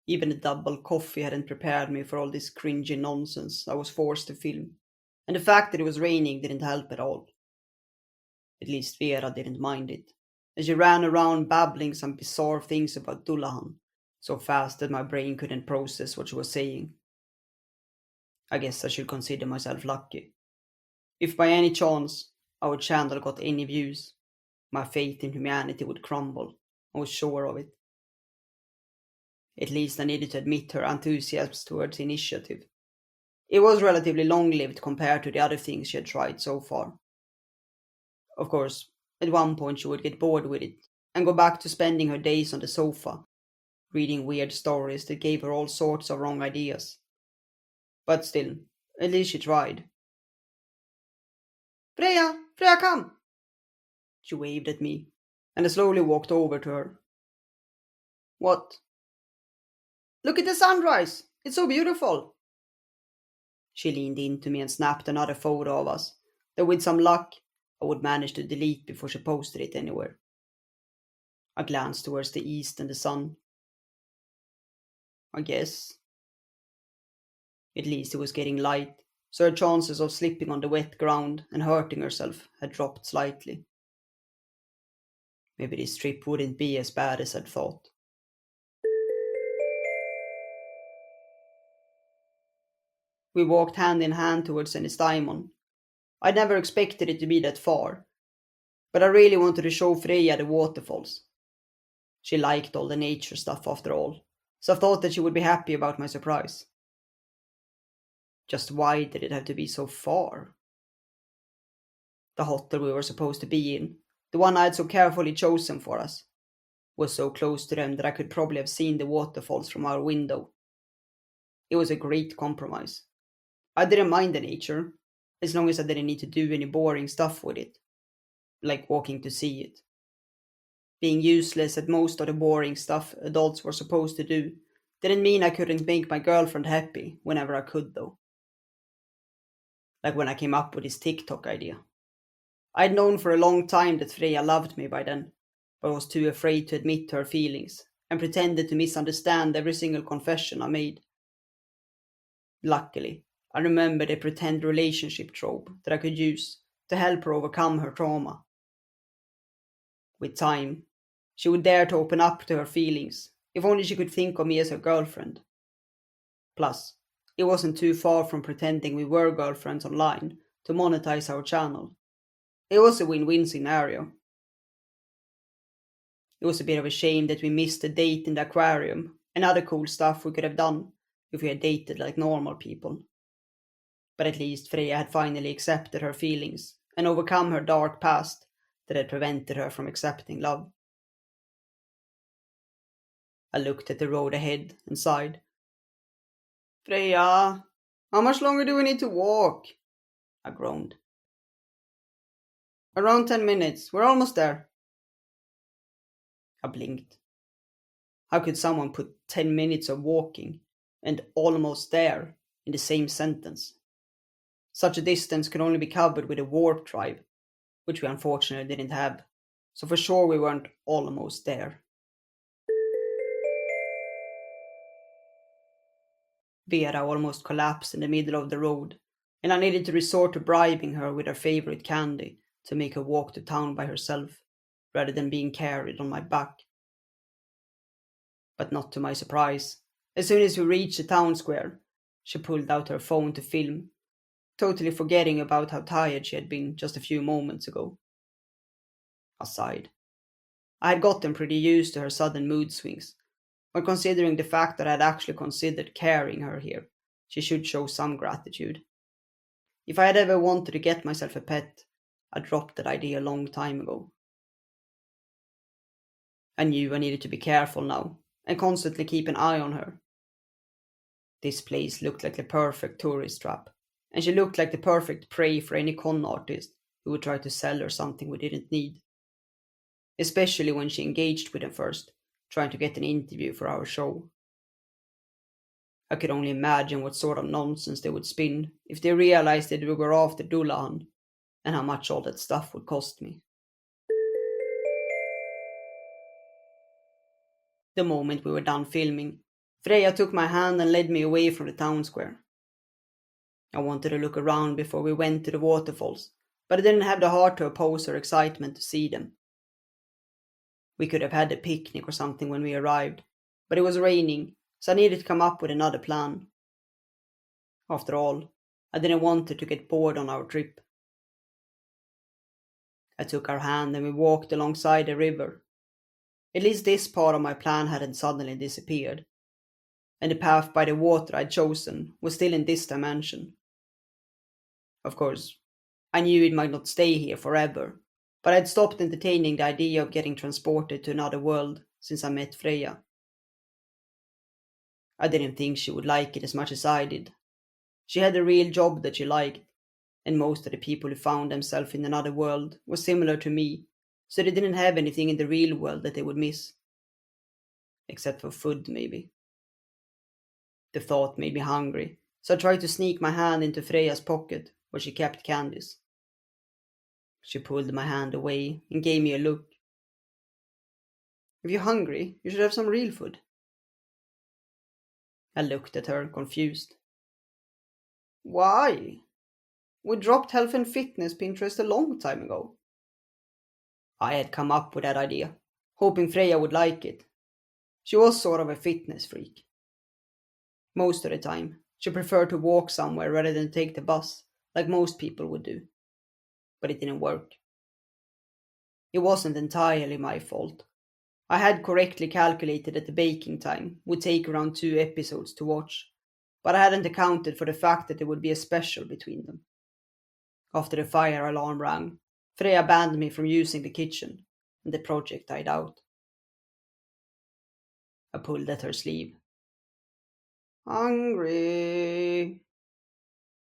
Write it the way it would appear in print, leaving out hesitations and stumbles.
Even the double coffee hadn't prepared me for all this cringy nonsense I was forced to film, and the fact that it was raining didn't help at all. At least Vera didn't mind it, and she ran around babbling some bizarre things about Dullahan, so fast that my brain couldn't process what she was saying. I guess I should consider myself lucky. If by any chance our channel got any views, my faith in humanity would crumble. I was sure of it. At least I needed to admit her enthusiasm towards the initiative. It was relatively long lived compared to the other things she had tried so far. Of course, at one point she would get bored with it and go back to spending her days on the sofa, reading weird stories that gave her all sorts of wrong ideas. But still, at least she tried. Freya! Freya, come! She waved at me, and I slowly walked over to her. What? Look at the sunrise! It's so beautiful! She leaned into me and snapped another photo of us, that with some luck I would manage to delete before she posted it anywhere. I glanced towards the east and the sun. I guess. At least it was getting light, so her chances of slipping on the wet ground and hurting herself had dropped slightly. Maybe this trip wouldn't be as bad as I'd thought. We walked hand in hand towards Ennistimon. I'd never expected it to be that far, but I really wanted to show Freya the waterfalls. She liked all the nature stuff after all, so I thought that she would be happy about my surprise. Just why did it have to be so far? The hotel we were supposed to be in, the one I had so carefully chosen for us, was so close to them that I could probably have seen the waterfalls from our window. It was a great compromise. I didn't mind the nature, as long as I didn't need to do any boring stuff with it, like walking to see it. Being useless at most of the boring stuff adults were supposed to do didn't mean I couldn't make my girlfriend happy whenever I could, though. Like when I came up with this TikTok idea. I'd known for a long time that Freya loved me by then, but was too afraid to admit to her feelings and pretended to misunderstand every single confession I made. Luckily, I remembered a pretend relationship trope that I could use to help her overcome her trauma. With time, she would dare to open up to her feelings, if only she could think of me as her girlfriend. Plus, it wasn't too far from pretending we were girlfriends online to monetize our channel. It was a win-win scenario. It was a bit of a shame that we missed the date in the aquarium and other cool stuff we could have done if we had dated like normal people. But at least Freya had finally accepted her feelings and overcome her dark past that had prevented her from accepting love. I looked at the road ahead and sighed. Freya, how much longer do we need to walk? I groaned. Around 10 minutes. We're almost there. I blinked. How could someone put 10 minutes of walking and almost there in the same sentence? Such a distance could only be covered with a warp drive, which we unfortunately didn't have, so for sure we weren't almost there. Vera almost collapsed in the middle of the road, and I needed to resort to bribing her with her favorite candy to make her walk to town by herself, rather than being carried on my back. But not to my surprise, as soon as we reached the town square, she pulled out her phone to film, totally forgetting about how tired she had been just a few moments ago. I sighed. I had gotten pretty used to her sudden mood swings, but considering the fact that I had actually considered carrying her here, she should show some gratitude. If I had ever wanted to get myself a pet, I dropped that idea a long time ago. I knew I needed to be careful now, and constantly keep an eye on her. This place looked like the perfect tourist trap, and she looked like the perfect prey for any con artist who would try to sell her something we didn't need. Especially when she engaged with them first, trying to get an interview for our show. I could only imagine what sort of nonsense they would spin if they realized that we were after Dullahan, and how much all that stuff would cost me. The moment we were done filming, Freya took my hand and led me away from the town square. I wanted to look around before we went to the waterfalls, but I didn't have the heart to oppose her excitement to see them. We could have had a picnic or something when we arrived, but it was raining, so I needed to come up with another plan. After all, I didn't want her to get bored on our trip. I took her hand and we walked alongside the river. At least this part of my plan hadn't suddenly disappeared, and the path by the water I'd chosen was still in this dimension. Of course, I knew it might not stay here forever, but I'd stopped entertaining the idea of getting transported to another world since I met Freya. I didn't think she would like it as much as I did. She had a real job that she liked, and most of the people who found themselves in another world were similar to me, so they didn't have anything in the real world that they would miss. Except for food, maybe. The thought made me hungry, so I tried to sneak my hand into Freya's pocket where she kept candies. She pulled my hand away and gave me a look. If you're hungry, you should have some real food. I looked at her, confused. Why? We dropped health and fitness Pinterest a long time ago. I had come up with that idea, hoping Freya would like it. She was sort of a fitness freak. Most of the time, she preferred to walk somewhere rather than take the bus, like most people would do. But it didn't work. It wasn't entirely my fault. I had correctly calculated that the baking time would take around 2 episodes to watch, but I hadn't accounted for the fact that there would be a special between them. After the fire alarm rang, Freya banned me from using the kitchen, and the project died out. I pulled at her sleeve. Hungry,